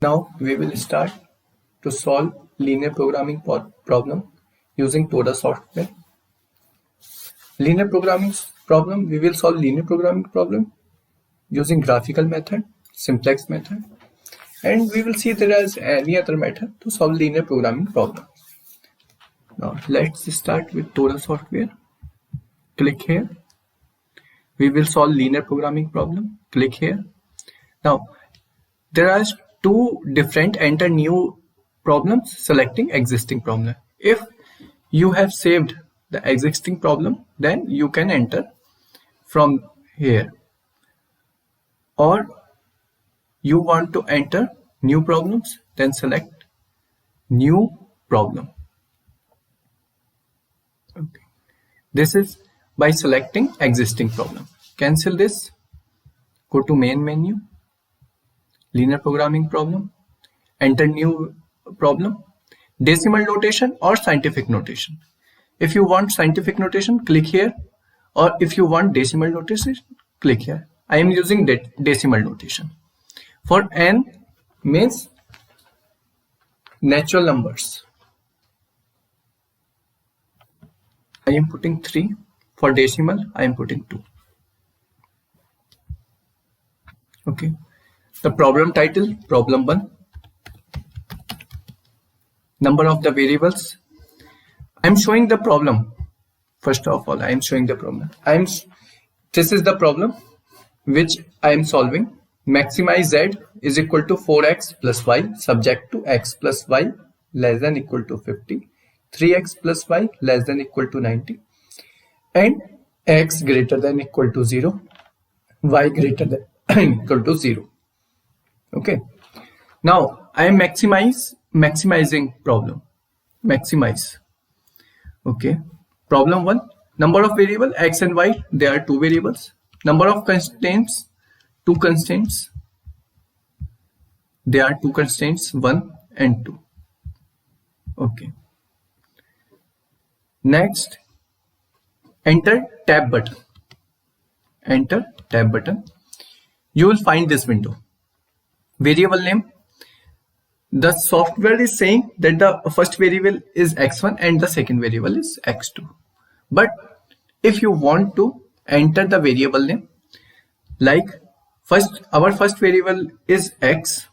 Now we will start to solve linear programming problem using Toda software. Linear programming problem, we will solve linear programming problem using graphical method, simplex method, and we will see there is any other method to solve linear programming problem. Now let's start with Toda software. Click here. We will solve linear programming problem. Click here. Now there are two different enter new problems selecting existing problem. If you have saved the existing problem, then you can enter from here, or you want to enter new problems, then select new problem. Okay. This is by selecting existing problem. Cancel this, go to main menu, linear programming problem, enter new problem, decimal notation or scientific notation. If you want scientific notation, click here, or if you want decimal notation, click here. I am using decimal notation. For n means natural numbers, I am putting 3. For decimal, I am putting 2. Okay. The problem title, problem 1. Number of the variables. I am showing the problem. First of all, I am showing the problem. This is the problem which I am solving. Maximize z is equal to 4x plus y subject to x plus y less than equal to 50, 3x plus y less than equal to 90, and x greater than equal to 0, y greater than equal to 0. Okay. Now I am maximizing problem. Maximize. Okay. Problem 1. Number of variable x and y. There are two variables. Number of constraints. Two constraints. There are two constraints, 1 and 2. Okay. Next, enter tab button. Enter tab button. You will find this window. Variable name. The software is saying that the first variable is x1 and the second variable is x2. But if you want to enter the variable name, like our first variable is x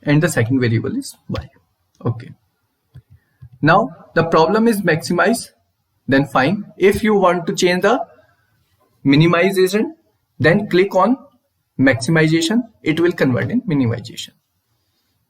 and the second variable is y. Okay. Now the problem is maximize, then fine. If you want to change the minimization, then click on maximization. It will convert in minimization.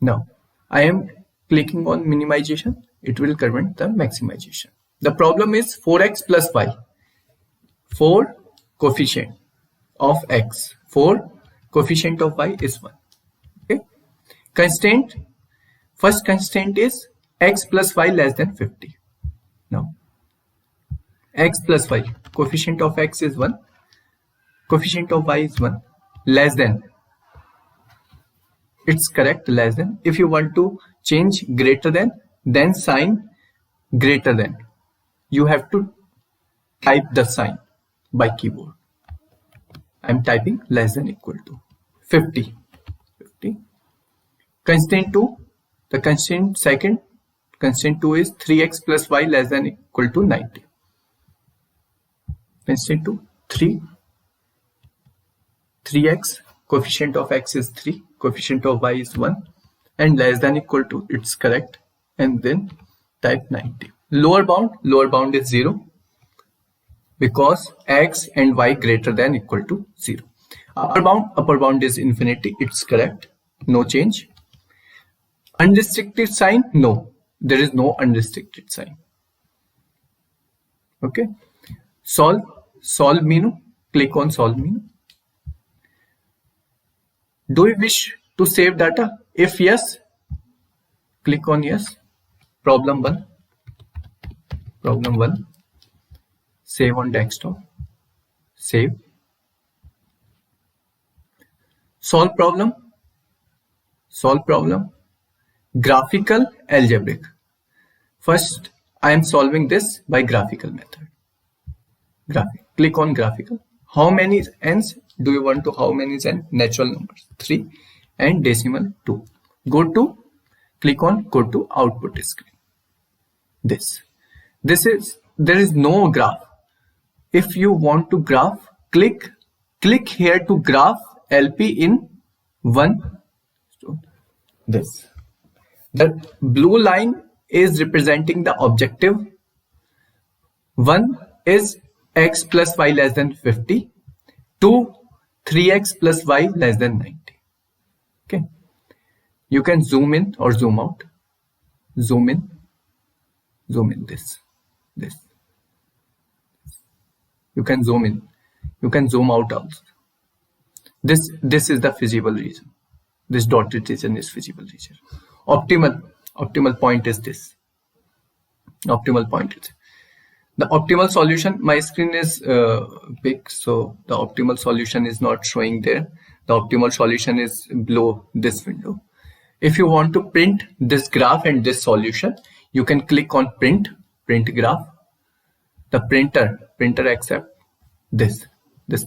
Now I am clicking on minimization. It will convert the maximization. The problem is 4x plus y. 4 coefficient of x. 4 coefficient of y is 1. Okay. Constraint. First constraint is x plus y less than 50. Now x plus y. Coefficient of x is 1. Coefficient of y is 1. Less than. It's correct, less than. If you want to change greater than, then sign greater than. You have to type the sign by keyboard. I'm typing less than equal to 50. 50. Constraint 2. The constraint second. Constraint 2 is 3x plus y less than equal to 90. Constraint 2. 3. 3x. Coefficient of x is 3. Coefficient of y is 1 and less than equal to, it's correct, and then type 90. Lower bound is 0 because x and y greater than equal to 0. Upper bound is infinity, it's correct, no change. Unrestricted sign, no, there is no unrestricted sign. Okay. Solve menu, click on solve menu. Do you wish to save data? If yes, click on yes. Problem 1. Problem 1. Save on desktop. Save. Solve problem. Solve problem. Graphical algebraic. First, I am solving this by graphical method. Click on graphical. How many n's do you want to? How many is n? Natural numbers 3 and decimal 2. click on go to output screen. There is no graph. If you want to graph, click here to graph LP in one. This. The blue line is representing the objective. 1 is x plus y less than 50. 2, 3x plus y less than 90. Okay. You can zoom in or zoom out. Zoom in, this. You can zoom in. You can zoom out also. This is the feasible region. This dotted region is feasible region. Optimal point is this. Optimal point is the optimal solution. My screen is big, so the optimal solution is not showing there. The optimal solution is below this window. If you want to print this graph and this solution, you can click on print graph. The printer accept this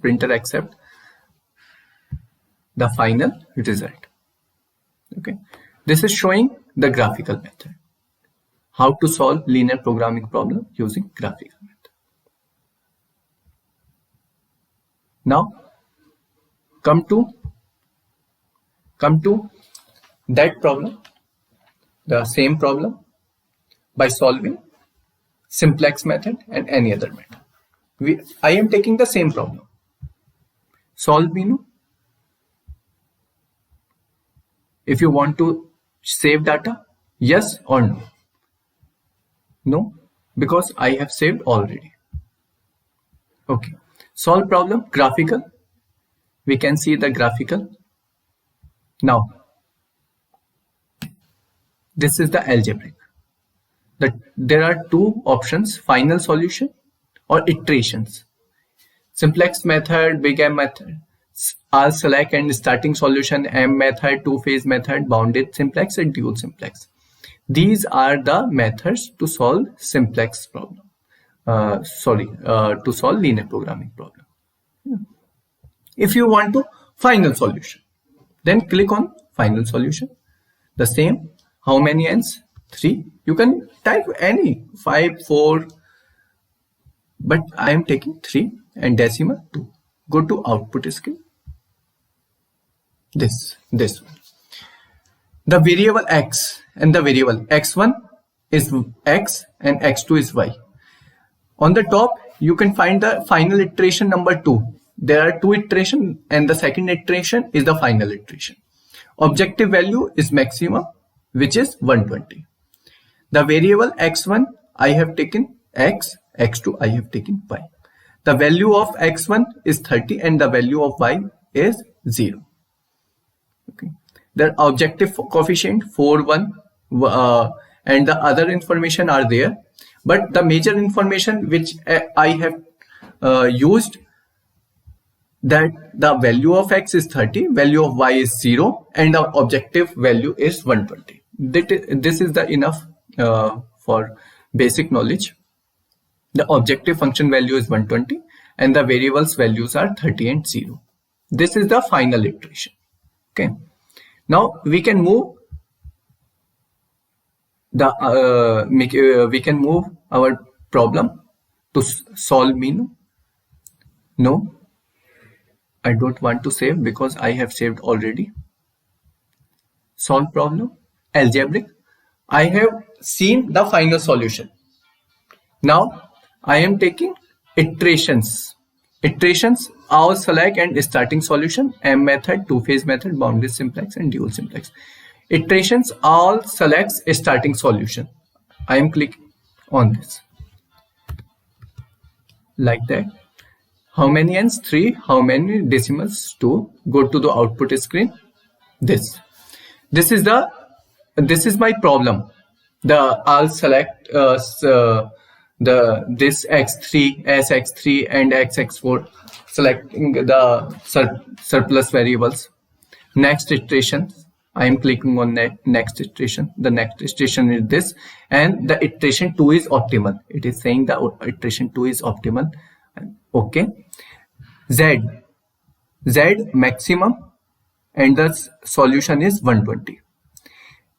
printer accept the final result. Okay, this is showing the graphical method, how to solve linear programming problem using graphical method. Now come to that problem, the same problem, by solving simplex method and any other method. I am taking the same problem. Solve menu. If you want to save data, yes or no? No, because I have saved already. Okay. Solve problem, graphical. We can see the graphical. Now, this is the algebraic. There are two options: final solution or iterations. Simplex method, big M method, all select and starting solution, M method, two-phase method, bounded simplex and dual simplex. These are the methods to solve simplex problem. To solve linear programming problem. If you want to final solution, then click on final solution. The same. How many n's? 3. You can type any 5, 4, but I am taking 3 and decimal 2. Go to output screen. This one. The variable x and the variable x1 is x and x2 is y. On the top, you can find the final iteration number 2. There are 2 iterations and the second iteration is the final iteration. Objective value is maximum, which is 120. The variable x1 I have taken x, x2 I have taken y. The value of x1 is 30 and the value of y is 0. Okay. The objective coefficient 4, 1 and the other information are there. But the major information which I have used, that the value of x is 30, value of y is 0 and the objective value is 120. This is the enough for basic knowledge. The objective function value is 120 and the variables values are 30 and 0. This is the final iteration. Okay. Now we can move our problem to solve menu. No, I don't want to save because I have saved already. Solve problem, algebraic. I have seen the final solution. Now I am taking iterations. Iterations, all select and starting solution, M method, two-phase method, bounded simplex and dual simplex. Iterations, all selects a starting solution. I am clicking on this. Like that. How many n's? 3. How many decimals? 2. Go to the output screen. This is my problem. The all select this x3, sx3 and xx4, selecting the surplus variables. Next iteration, I am clicking on next iteration. The next iteration is this, and the iteration 2 is optimal. It is saying the iteration 2 is optimal. Okay. Z maximum and the solution is 120.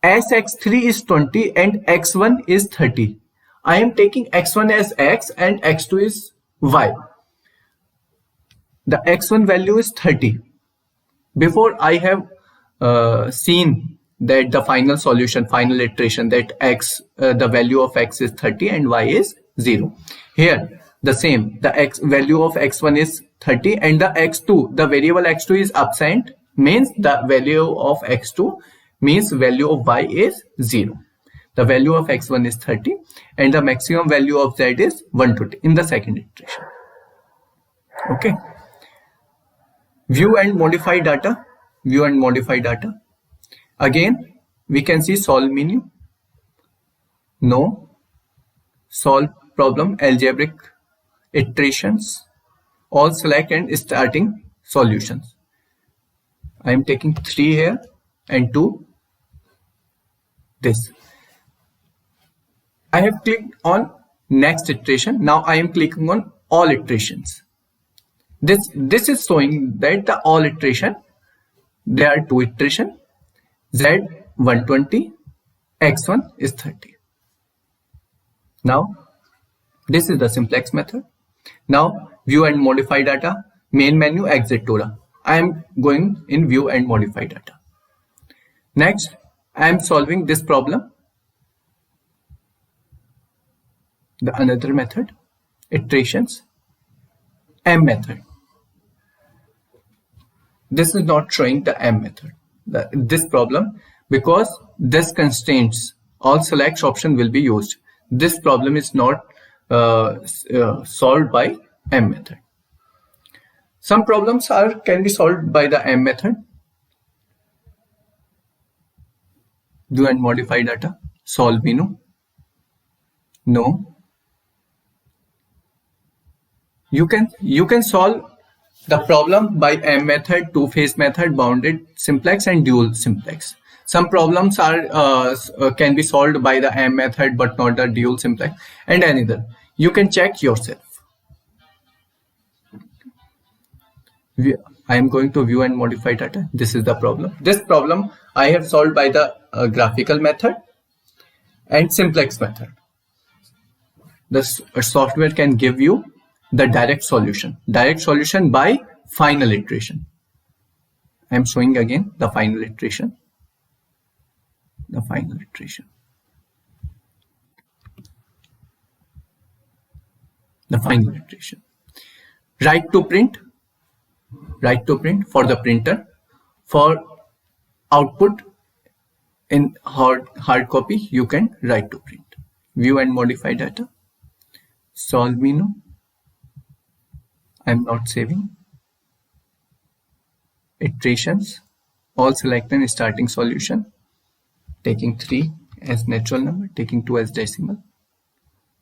as x3 is 20 and x1 is 30. I am taking x1 as x and x2 is y. The x1 value is 30. Before I have seen that the final solution, final iteration, that the value of x is 30 and y is 0. Here the same, the x value of x1 is 30 and the x2, the variable x2 is absent, means the value of x2 means value of y is 0. The value of x1 is 30 and the maximum value of z is 120 in the second iteration. Okay. View and modify data. View and modify data. Again, we can see solve menu. No. Solve problem, algebraic iterations. All select and starting solutions. I am taking 3 here and 2 this. I have clicked on next iteration. Now I am clicking on all iterations. This is showing that the all iteration, there are 2 iteration, z 120, x1 is 30. Now this is the simplex method. Now view and modify data, main menu, exit Tora. I am going in view and modify data. Next I am solving this problem. The another method, iterations, M method. This is not showing the M method, this problem, because this constraints all select option will be used. This problem is not solved by M method. Some problems can be solved by the M method. Do and modify data, solve menu. No. You can solve the problem by M method, two-phase method, bounded simplex and dual simplex. Some problems can be solved by the M method but not the dual simplex and another. You can check yourself. I am going to view and modify data. This is the problem. This problem I have solved by the graphical method and simplex method. The software can give you the direct solution by final iteration. I am showing again the final iteration. The final iteration. The final iteration. Write to print for the printer. For output in hard copy, you can write to print. View and modify data. Solve menu. I am not saving. Iterations, all select and starting solution, taking 3 as natural number, taking 2 as decimal.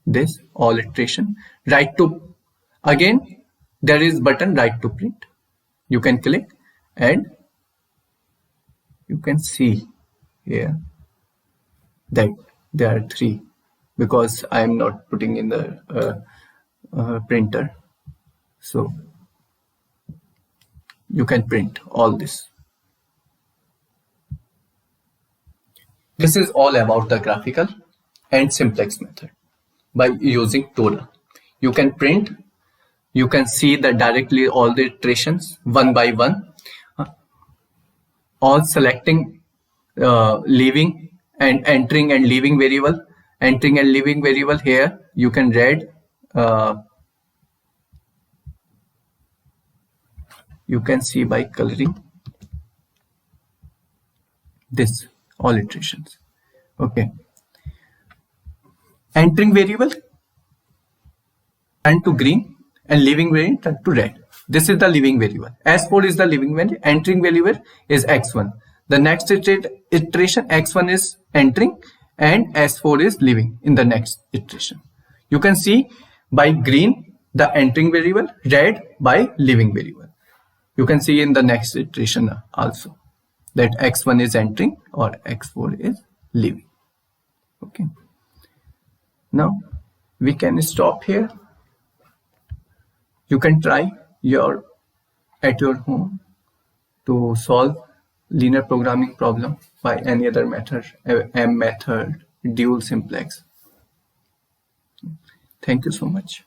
This all iteration. Write to, again there is button write to print. You can click and you can see here that there are 3 because I am not putting in the printer. So you can print all this. This is all about the graphical and simplex method. By using Tora, you can print, you can see that directly all the iterations one by one, all selecting, leaving and entering and leaving variable, entering and leaving variable. Here you can read. You can see by coloring this all iterations. Okay. Entering variable turn to green and leaving variable turn to red. This is the leaving variable. S4 is the leaving variable. Entering variable is x1. The next iteration x1 is entering and S4 is leaving in the next iteration. You can see by green the entering variable, red by leaving variable. You can see in the next iteration also that x1 is entering or x4 is leaving. Okay. Now we can stop here. You can try at your home to solve linear programming problem by any other method, M method, dual simplex. Thank you so much.